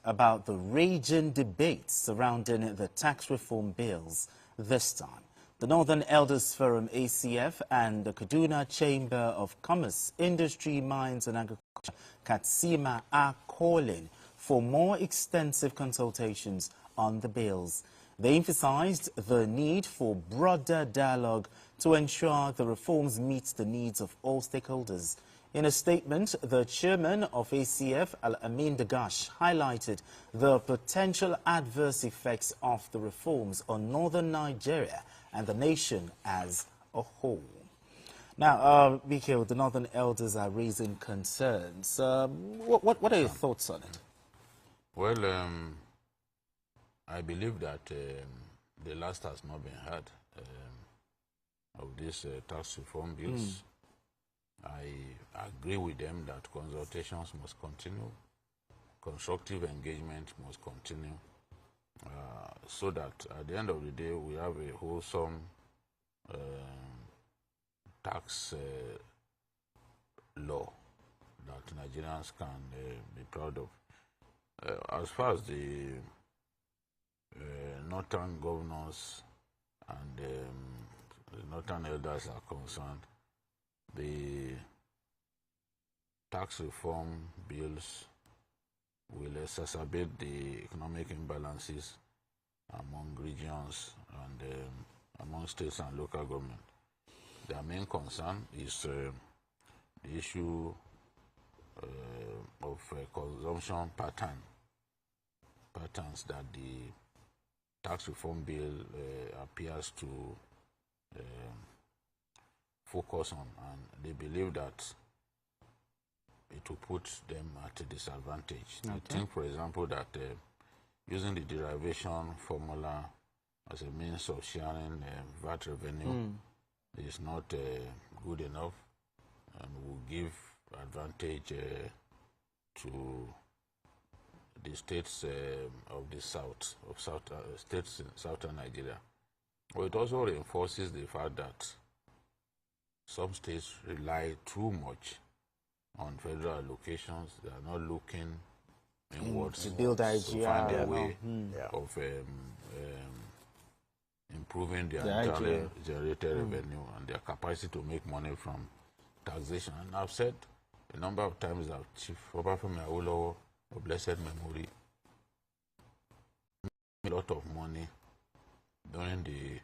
about the raging debates surrounding the tax reform bills this time. The Northern Elders Forum, ACF, and the Kaduna Chamber of Commerce, Industry, Mines and Agriculture, KADCCIMA, are calling for more extensive consultations on the bills. They emphasized the need for broader dialogue to ensure the reforms meet the needs of all stakeholders. In a statement, the chairman of ACF, Al-Amin Dagash, highlighted the potential adverse effects of the reforms on northern Nigeria and the nation as a whole. Now, Mikhail, the Northern Elders are raising concerns. What are your thoughts on it? Well, I believe that the last has not been heard of these tax reform bills. I agree with them that consultations must continue, constructive engagement must continue, so that at the end of the day we have a wholesome tax law that Nigerians can be proud of. As far as the northern governors and the northern elders are concerned, the tax reform bills will exacerbate the economic imbalances among regions and among states and local government. Their main concern is the issue of consumption patterns that the tax reform bill appears to focus on, and they believe that it will put them at a disadvantage. Okay. I think, for example, that using the derivation formula as a means of sharing VAT revenue is not good enough and will give advantage to the states of the states in southern Nigeria. Well, it also reinforces the fact that some states rely too much on federal allocations. They are not looking inwards to build IGR, to find a way of improving their internally generated revenue and their capacity to make money from taxation. And I've said a number of times that Chief Obafemi Awolowo, of blessed memory, made a lot of money during the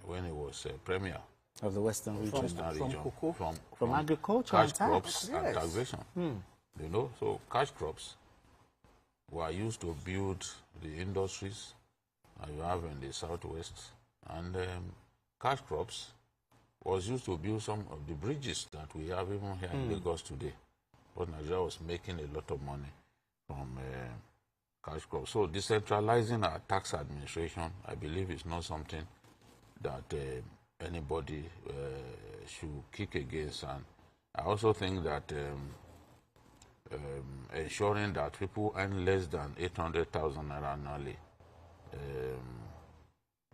when he was premier of the Western region, from agriculture cash and crops and taxation. You know, so cash crops were used to build the industries you have in the southwest, and cash crops was used to build some of the bridges that we have even here in Lagos today. But Nigeria was making a lot of money from cash crops. So decentralizing our tax administration, I believe, is not something that anybody should kick against. And I also think that ensuring that people earn less than 800,000 naira annually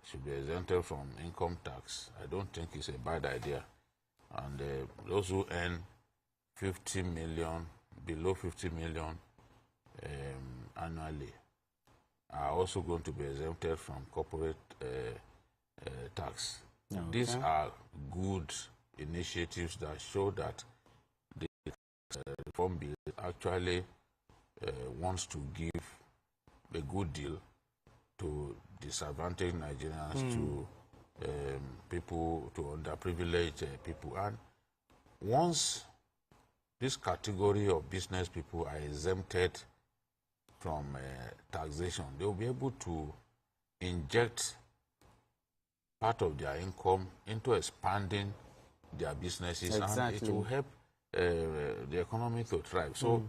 should be exempted from income tax. I don't think it's a bad idea. And those who earn 50 million, below 50 million annually are also going to be exempted from corporate tax. Okay. These are good initiatives that show that the reform bill actually wants to give a good deal to disadvantaged Nigerians, to people, to underprivileged people. And once this category of business people are exempted from taxation, they will be able to inject part of their income into expanding their businesses, and it will help the economy to thrive. So,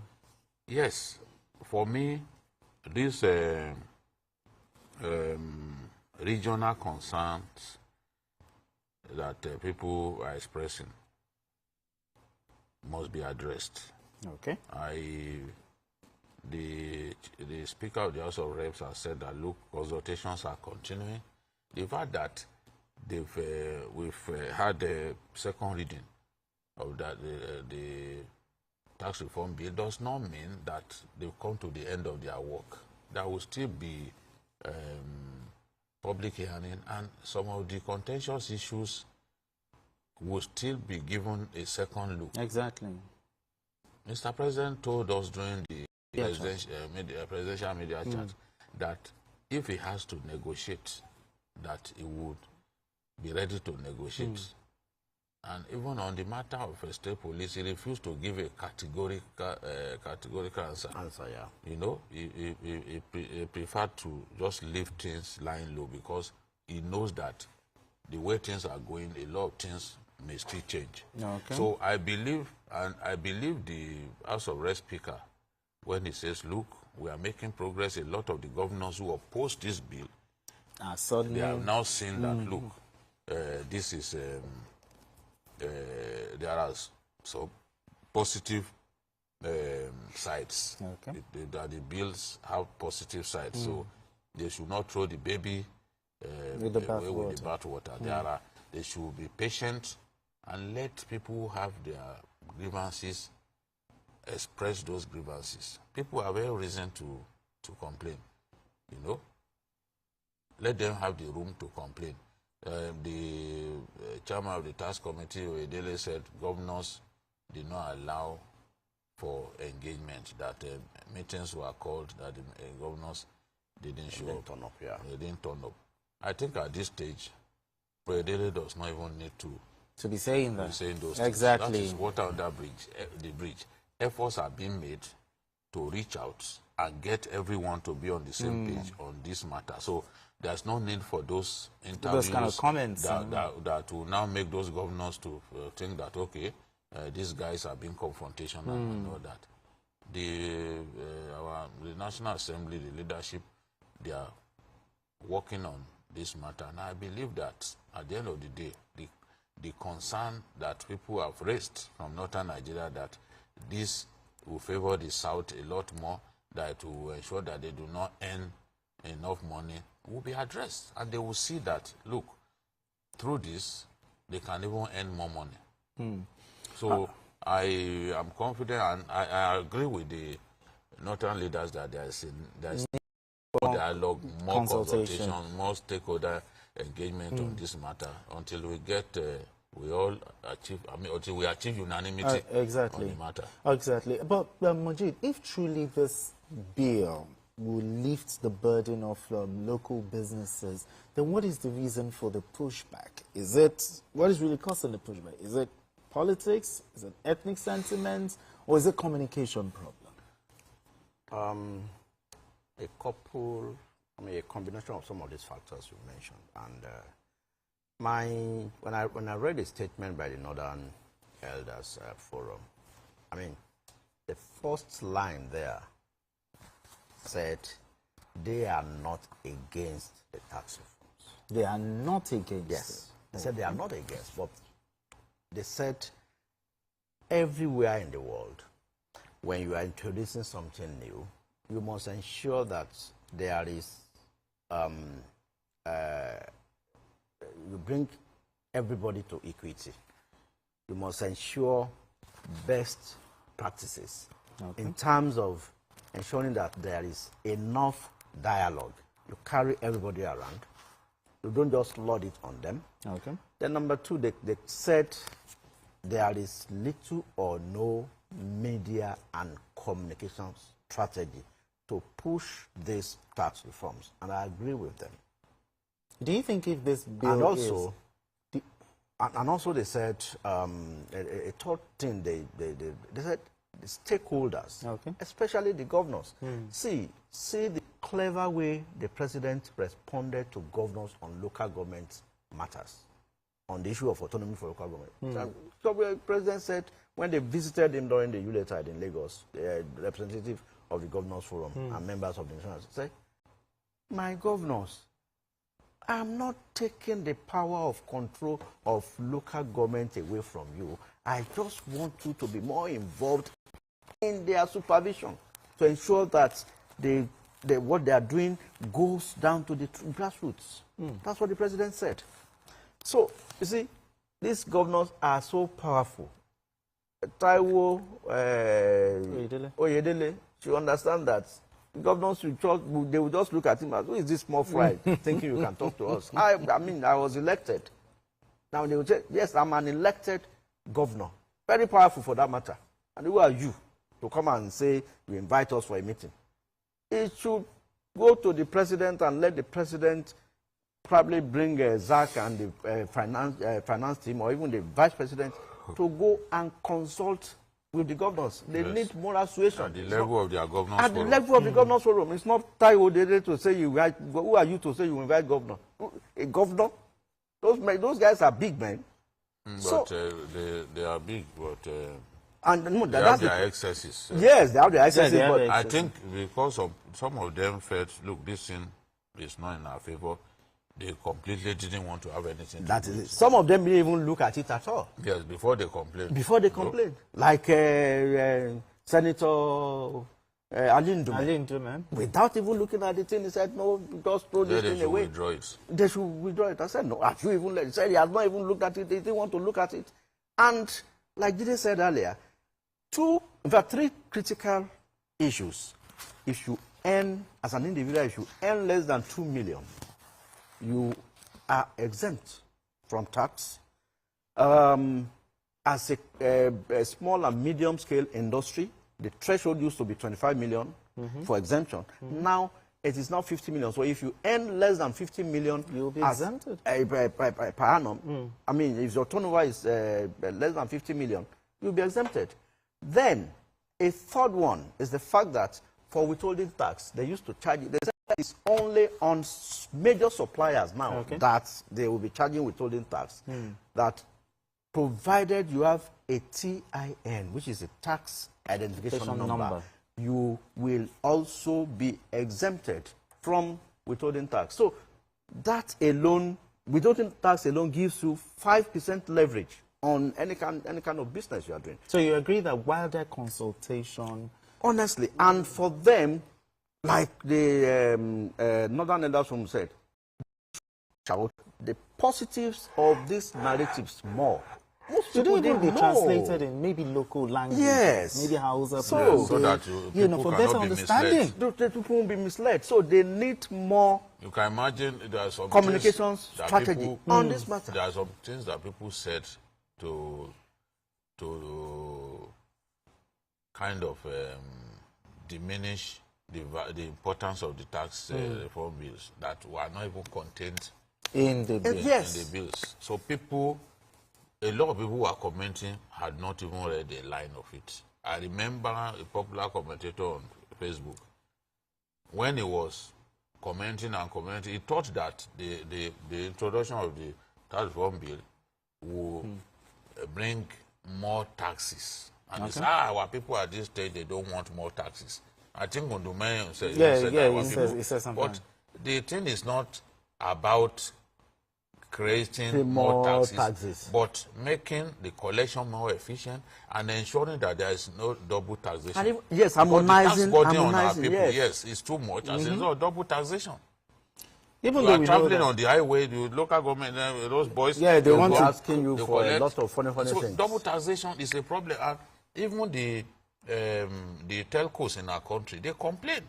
yes, for me, these regional concerns that people are expressing must be addressed. Okay. The Speaker of the House of Reps has said that, look, consultations are continuing. The fact that we've had a second reading of that, the tax reform bill does not mean that they've come to the end of their work. There will still be public hearing, and some of the contentious issues will still be given a second look. Exactly. Mr. President told us during the presidential media chat that if he has to negotiate, that he would be ready to negotiate. And even on the matter of state police, he refused to give a categorical answer. You know, he preferred to just leave things lying low, because he knows that the way things are going, a lot of things may still change. Okay. So I believe the House of Rep Speaker, when he says, look, we are making progress, a lot of the governors who opposed this bill, they have now seen that, look, this is, there are some positive sides. Okay. The bills have positive sides, so they should not throw the baby with the bathwater. They should be patient and let people who have their grievances express those grievances. People have every reason to complain, you know. Let them have the room to complain. The chairman of the task committee, Oyedele, said governors did not allow for engagement, that meetings were called, that the governors didn't show up. They didn't turn up. I think at this stage, Oyedele does not even need to be saying that. Those exactly. Things. That is water under the bridge. Efforts are being made to reach out and get everyone to be on the same page on this matter. So there's no need for those interviews, those kind of comments that will now make those governors to think that, okay, these guys are being confrontational and all that. The National Assembly, the leadership, they are working on this matter. And I believe that at the end of the day, the concern that people have raised from northern Nigeria, that this will favor the South a lot more, that will ensure that they do not earn enough money, will be addressed. And they will see that, look, through this, they can even earn more money. So I am confident, and I agree with the northern leaders that there is more dialogue, more consultation, more stakeholder engagement on this matter, until we get, we all achieve, until we achieve unanimity exactly. on the matter. Exactly. But Majid, if truly this bill will lift the burden of local businesses, then what is the reason for the pushback? What is really causing the pushback? Is it politics? Is it ethnic sentiments? Or is it communication problem? A combination of some of these factors you mentioned. And when I read the statement by the Northern Elders Forum, the first line there said they are not against the tax reforms. They are not against Yes. it. They said they are not against, but they said everywhere in the world, when you are introducing something new, you must ensure that there is, you bring everybody to equity. You must ensure best practices in terms of ensuring that there is enough dialogue. You carry everybody around. You don't just load it on them. Okay. Then number two, they said there is little or no media and communication strategy to push these tax reforms, and I agree with them. Do you think if this bill and also they said a third thing, they said the stakeholders, especially the governors, see the clever way the president responded to governors on local government matters, on the issue of autonomy for local government. So the president said when they visited him during the Yuletide in Lagos, the representative of the Governors Forum and members of the national said, my governors, I'm not taking the power of control of local government away from you. I just want you to be more involved in their supervision to ensure that what they are doing goes down to the grassroots. That's what the president said. So, you see, these governors are so powerful Taiwo Oyedele should understand that governors should just, they will just look at him as, who is this small fry thinking you can talk to us? I mean, I was elected. Now they will say, yes, I'm an elected governor. Very powerful for that matter. And who are you to come and say you invite us for a meeting? It should go to the president and let the president probably bring Zach and the finance team, or even the vice president, to go and consult with the governors. They need moral suasion. At the level of their governors forum. At the level of the governors forum. It's not Taiwo Dede to say you invite. Who are you to say you invite governor? A governor? Those guys are big men. But they are big, but and no, they have their excesses. Yes, they have their excesses. But I think because of some of them felt, look, this thing is not in our favor. They completely didn't want to have anything to do with it. Some of them didn't even look at it at all. Yes, before they complained. Before they complained. Like Senator Alindume. Without even looking at the thing, he said, no, just throw this thing away. Withdraw it. They should withdraw it. I said, no, have you even let it? He said he has not even looked at it. They didn't want to look at it. And like Dide said earlier, there are three critical issues. If you earn, as an individual, if you earn less than 2 million, you are exempt from tax. As a small and medium scale industry, the threshold used to be 25 million for exemption. Now it is now 50 million. So if you earn less than 50 million, you'll be exempted per annum. I mean, if your turnover is less than 50 million, you'll be exempted. Then a third one is the fact that for withholding tax, they used to charge it. They said it's only on major suppliers now that they will be charging withholding tax. That provided you have a TIN, which is a tax identification number, you will also be exempted from withholding tax. So that alone, withholding tax alone gives you 5% leverage on any kind of business you are doing. So you agree that while their consultation... Honestly, and for them, like the Northern Elders Forum said, the positives of these narratives more. Most should they even be translated in maybe local language? Yes. Maybe Hausa. So that for better understanding. People won't be misled. So they need more. You can imagine there are some communications strategy on this matter. There are some things that people said to kind of diminish the importance of the tax reform bills that were not even contained in the bills. So a lot of people who are commenting had not even read a line of it. I remember a popular commentator on Facebook, when he was commenting, he thought that the introduction of the tax reform bill will bring more taxes. And he said, our people at this stage, they don't want more taxes. I think Ndume said, he said something. But the thing is not about creating more taxes, but making the collection more efficient and ensuring that there is no double taxation. Yes, harmonizing. On our people, yes, it's too much. As it's not double taxation. Even you are traveling on the highway, the local government, those boys, they want to asking you for a lot of funny things. Double taxation is a problem. And even the telcos in our country, they complain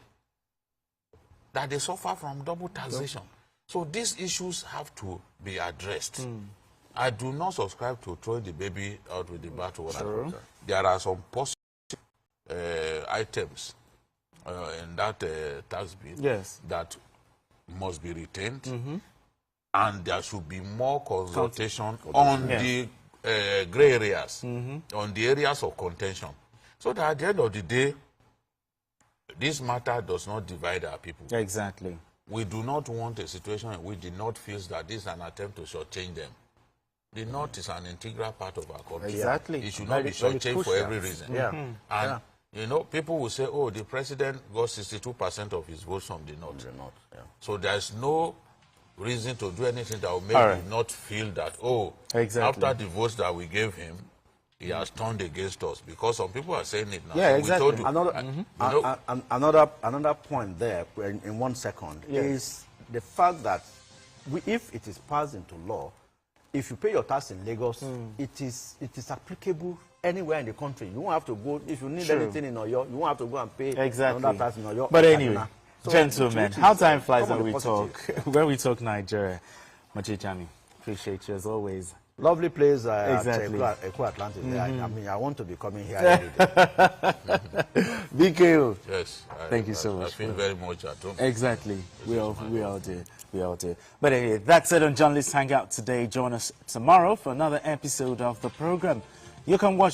that they suffer from double taxation. So these issues have to be addressed. I do not subscribe to throwing the baby out with the bathwater. There are some positive items in that tax bill that must be retained, and there should be more consultation on the gray areas, on the areas of contention, so that at the end of the day, this matter does not divide our people. Exactly. We do not want a situation in which the North feels that this is an attempt to shortchange them. The North is an integral part of our country. Exactly. It should not be shortchanged for every reason. And, you know, people will say, oh, the president got 62% of his votes from the North. So there's no reason to do anything that will make the North feel that, oh, after the votes that we gave him, he has turned against us, because some people are saying it now. Yeah, so exactly. We told you, another point there, in 1 second, is the fact that if it is passed into law, if you pay your tax in Lagos, it is applicable anywhere in the country. You won't have to go, if you need anything in Oyo, you won't have to go and pay another tax in Oyo. But anyway, so gentlemen, how time flies when we talk, when we talk Nigeria. Machijami, appreciate you as always. Lovely place exactly. at Eco Atlantic. I mean, I want to be coming here every day. BKO. Yes. Thank you so much. I feel very much at home. Exactly. We all do. We all do. But anyway, that's it on Journalist Hangout today. Join us tomorrow for another episode of the program. You can watch